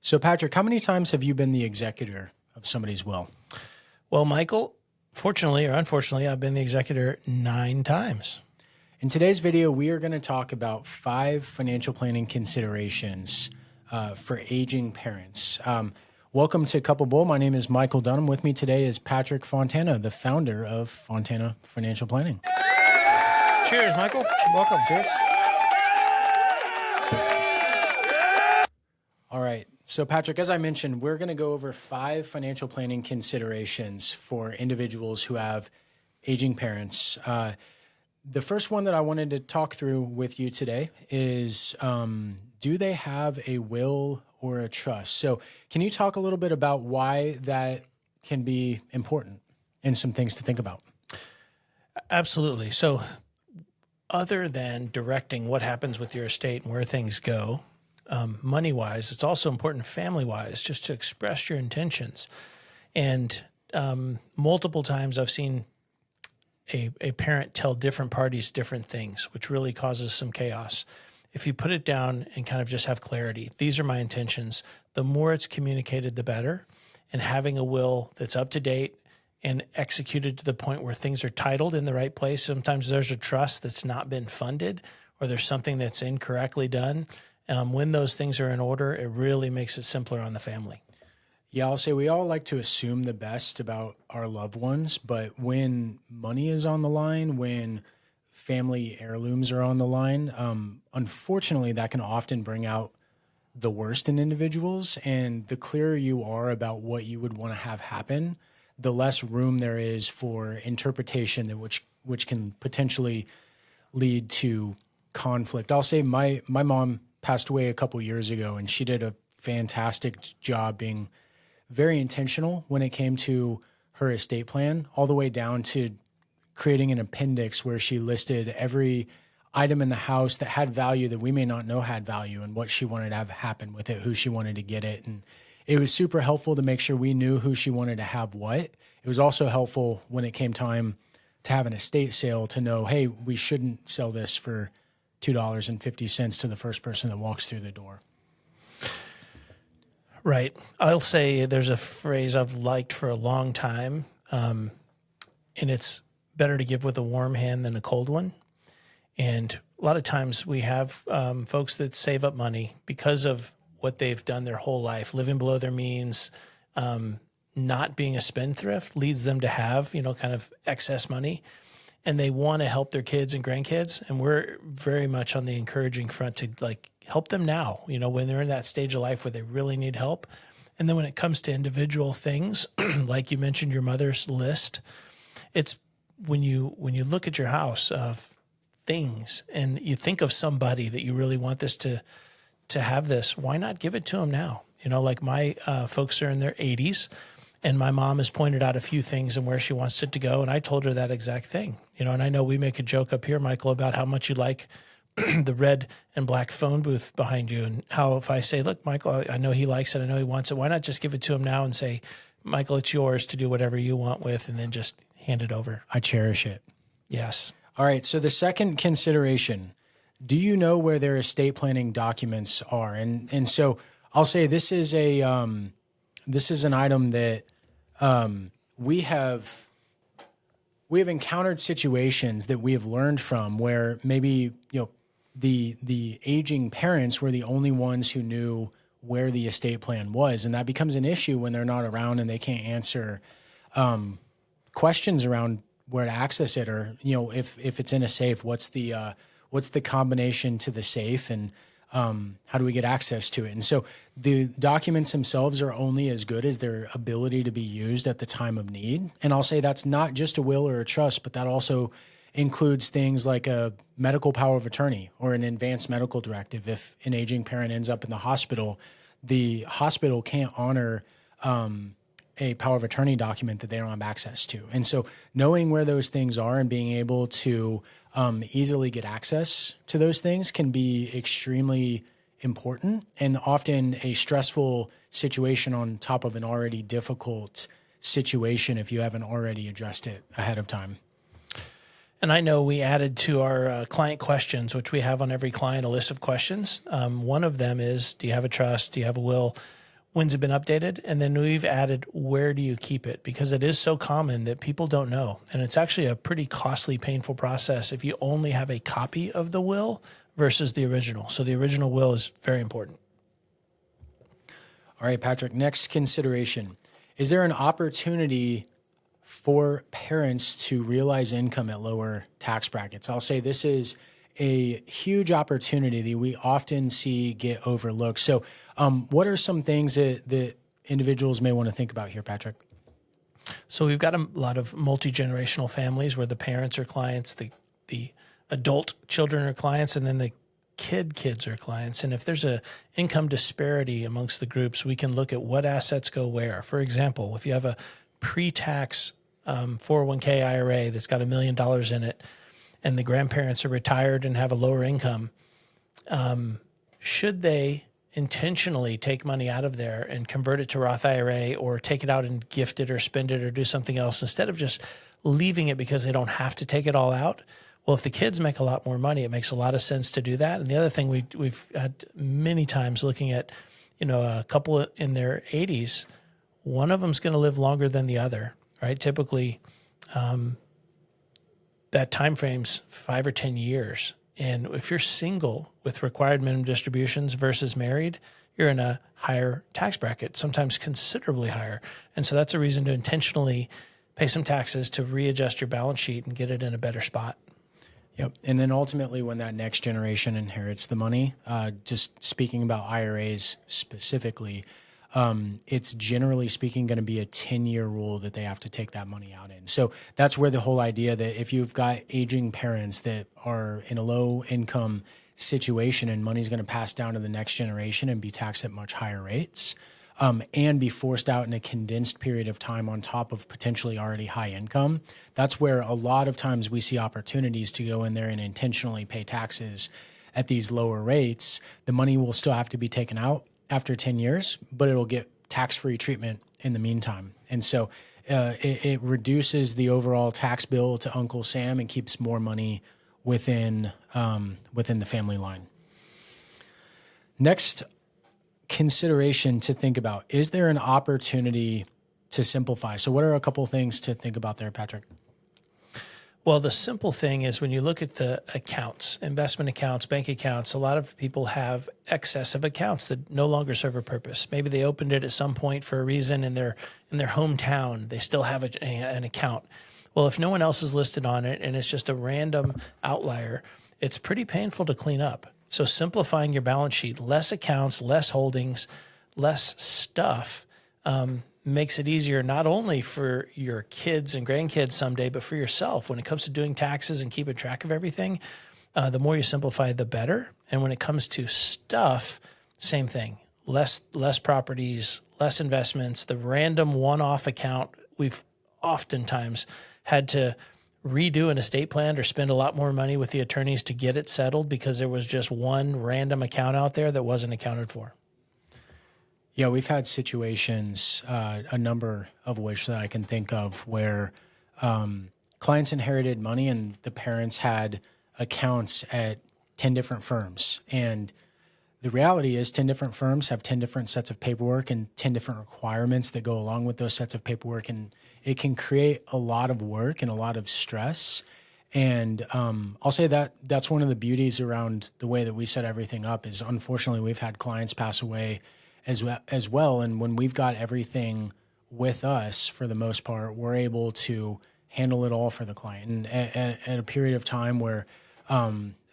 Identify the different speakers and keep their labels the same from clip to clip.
Speaker 1: So Patrick, how many times have you been the executor of somebody's will?
Speaker 2: Well, Michael, fortunately or unfortunately, I've been the executor 9 times.
Speaker 1: In today's video, we are going to talk about 5 financial planning considerations for aging parents. Welcome to Couple Bowl. My name is Michael Dunham. With me today is Patrick Fontana, the founder of Fontana Financial Planning.
Speaker 2: Cheers, Michael. Welcome. Cheers.
Speaker 1: All right. So Patrick, as I mentioned, we're going to go over 5 financial planning considerations for individuals who have aging parents. The first one that I wanted to talk through with you today is, do they have a will or a trust? So can you talk a little bit about why that can be important and some things to think about?
Speaker 2: Absolutely. So other than directing what happens with your estate and where things go, money-wise, it's also important family-wise just to express your intentions. And multiple times I've seen a parent tell different parties different things, which really causes some chaos. If you put it down and kind of just have clarity, these are my intentions, the more it's communicated, the better. And having a will that's up to date and executed to the point where things are titled in the right place. Sometimes there's a trust that's not been funded or there's something that's incorrectly done. When those things are in order, it really makes it simpler on the family.
Speaker 1: Yeah, I'll say we all like to assume the best about our loved ones, but when money is on the line, when family heirlooms are on the line, unfortunately, that can often bring out the worst in individuals. And the clearer you are about what you would want to have happen, the less room there is for interpretation, which can potentially lead to conflict. I'll say my mom passed away a couple years ago, and she did a fantastic job being very intentional when it came to her estate plan, all the way down to creating an appendix where she listed every item in the house that had value that we may not know had value and what she wanted to have happen with it, who she wanted to get it. And it was super helpful to make sure we knew who she wanted to have what. It was also helpful when it came time to have an estate sale to know, hey, we shouldn't sell this for $2.50 to the first person that walks through the door.
Speaker 2: Right. I'll say there's a phrase I've liked for a long time, and it's better to give with a warm hand than a cold one. And a lot of times we have folks that save up money because of what they've done their whole life, living below their means, not being a spendthrift leads them to have, kind of excess money. And they want to help their kids and grandkids. And we're very much on the encouraging front to help them now, when they're in that stage of life where they really need help. And then when it comes to individual things, like you mentioned, your mother's list, it's when you look at your house of things and you think of somebody that you really want this to have this, why not give it to them now? Like my folks are in their 80s. And my mom has pointed out a few things and where she wants it to go. And I told her that exact thing, and I know we make a joke up here, Michael, about how much you like the red and black phone booth behind you. And how if I say, look, Michael, I know he likes it. I know he wants it. Why not just give it to him now and say, Michael, it's yours to do whatever you want with, and then just hand it over.
Speaker 1: I cherish it.
Speaker 2: Yes. All
Speaker 1: right. So the second consideration, do you know where their estate planning documents are? And so I'll say this is an item that we have encountered situations that we have learned from where maybe the aging parents were the only ones who knew where the estate plan was, and that becomes an issue when they're not around and they can't answer questions around where to access it, or if it's in a safe, what's the combination to the safe, and how do we get access to it? And so the documents themselves are only as good as their ability to be used at the time of need. And I'll say that's not just a will or a trust, but that also includes things like a medical power of attorney or an advanced medical directive. If an aging parent ends up in the hospital can't honor a power of attorney document that they don't have access to. And so knowing where those things are and being able to easily get access to those things can be extremely important, and often a stressful situation on top of an already difficult situation if you haven't already addressed it ahead of time.
Speaker 2: And I know we added to our client questions, which we have on every client, a list of questions. One of them is, do you have a trust? Do you have a will? when's it been updated? And then we've added, where do you keep it? Because it is so common that people don't know. And it's actually a pretty costly, painful process if you only have a copy of the will versus the original. So the original will is very important.
Speaker 1: All right, Patrick, next consideration. Is there an opportunity for parents to realize income at lower tax brackets? I'll say this is a huge opportunity that we often see get overlooked. So what are some things that individuals may want to think about here, Patrick?
Speaker 2: So we've got a lot of multi-generational families where the parents are clients, the adult children are clients, and then the kids are clients. And if there's a income disparity amongst the groups, we can look at what assets go where. For example, if you have a pre-tax 401k IRA that's got $1 million in it, and the grandparents are retired and have a lower income, should they intentionally take money out of there and convert it to Roth IRA, or take it out and gift it or spend it or do something else instead of just leaving it because they don't have to take it all out? Well, if the kids make a lot more money, it makes a lot of sense to do that. And the other thing we've had many times looking at, a couple in their 80s, one of them's going to live longer than the other, right? Typically, that time frame's 5 or 10 years. And if you're single with required minimum distributions versus married, you're in a higher tax bracket, sometimes considerably higher. And so that's a reason to intentionally pay some taxes to readjust your balance sheet and get it in a better spot.
Speaker 1: Yep. And then ultimately, when that next generation inherits the money, just speaking about IRAs specifically, it's generally speaking going to be a 10-year rule that they have to take that money out in. So that's where the whole idea that if you've got aging parents that are in a low income situation and money's going to pass down to the next generation and be taxed at much higher rates, and be forced out in a condensed period of time on top of potentially already high income, that's where a lot of times we see opportunities to go in there and intentionally pay taxes at these lower rates. The money will still have to be taken out after 10 years, but it'll get tax-free treatment in the meantime. And so it reduces the overall tax bill to Uncle Sam and keeps more money within the family line. Next consideration to think about, is there an opportunity to simplify? So what are a couple of things to think about there, Patrick?
Speaker 2: Well, the simple thing is when you look at the accounts, investment accounts, bank accounts, a lot of people have excess of accounts that no longer serve a purpose. Maybe they opened it at some point for a reason in their hometown. They still have an account. Well, if no one else is listed on it and it's just a random outlier, it's pretty painful to clean up. So simplifying your balance sheet, less accounts, less holdings, less stuff, makes it easier not only for your kids and grandkids someday, but for yourself. When it comes to doing taxes and keeping track of everything, the more you simplify, the better. And when it comes to stuff, same thing. Less properties, less investments. The random one-off account, we've oftentimes had to redo an estate plan or spend a lot more money with the attorneys to get it settled because there was just one random account out there that wasn't accounted for.
Speaker 1: Yeah, we've had situations, a number of which that I can think of, where clients inherited money and the parents had accounts at 10 different firms. And the reality is 10 different firms have 10 different sets of paperwork and 10 different requirements that go along with those sets of paperwork. And it can create a lot of work and a lot of stress. And I'll say that that's one of the beauties around the way that we set everything up is, unfortunately, we've had clients pass away as well. And when we've got everything with us, for the most part, we're able to handle it all for the client. And at a period of time where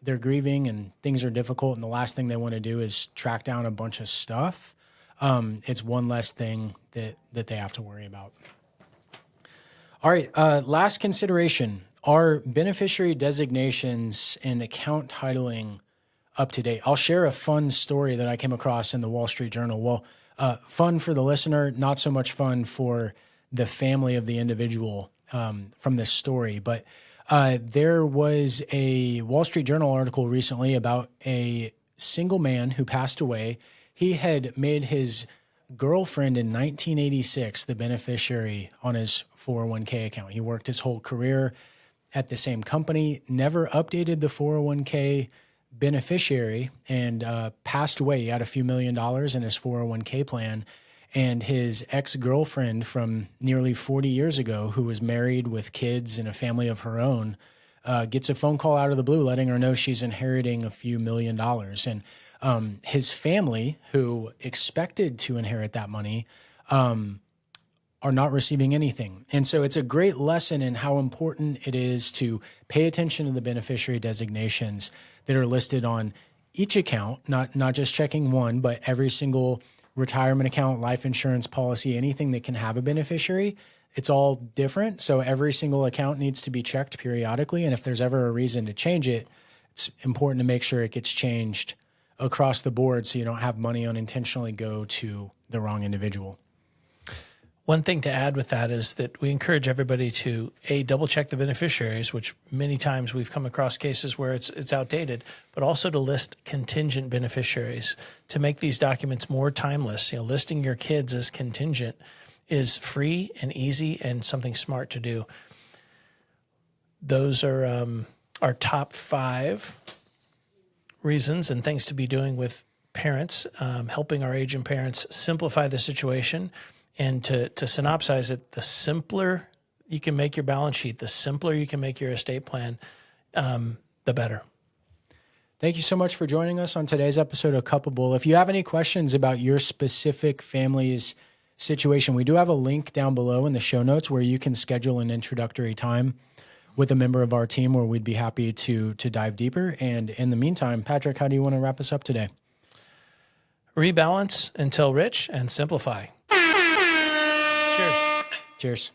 Speaker 1: they're grieving and things are difficult and the last thing they want to do is track down a bunch of stuff, it's one less thing that they have to worry about. All right, last consideration. Are beneficiary designations and account titling up to date? I'll share a fun story that I came across in the Wall Street Journal. Well, fun for the listener, not so much fun for the family of the individual from this story. But there was a Wall Street Journal article recently about a single man who passed away. He had made his girlfriend in 1986 the beneficiary on his 401k account. He worked his whole career at the same company, never updated the 401k beneficiary, and passed away. He had a few $1 million in his 401k plan. and his ex-girlfriend from nearly 40 years ago, who was married with kids and a family of her own, gets a phone call out of the blue letting her know she's inheriting a few $1,000,000. And his family, who expected to inherit that money, are not receiving anything. And so it's a great lesson in how important it is to pay attention to the beneficiary designations that are listed on each account, not just checking one, but every single retirement account, life insurance policy, anything that can have a beneficiary. It's all different. So every single account needs to be checked periodically. And if there's ever a reason to change it, it's important to make sure it gets changed across the board so you don't have money unintentionally go to the wrong individual.
Speaker 2: One thing to add with that is that we encourage everybody to double check the beneficiaries, which many times we've come across cases where it's outdated, but also to list contingent beneficiaries to make these documents more timeless. Listing your kids as contingent is free and easy and something smart to do. Those are our top 5 reasons and things to be doing with parents, helping our aging parents simplify the situation. And to synopsize it, the simpler you can make your balance sheet, the simpler you can make your estate plan, the better.
Speaker 1: Thank you so much for joining us on today's episode of Coupable. If you have any questions about your specific family's situation, we do have a link down below in the show notes where you can schedule an introductory time with a member of our team where we'd be happy to dive deeper. And in the meantime, Patrick, how do you want to wrap us up today?
Speaker 2: Rebalance until rich and simplify. Cheers.
Speaker 1: Cheers.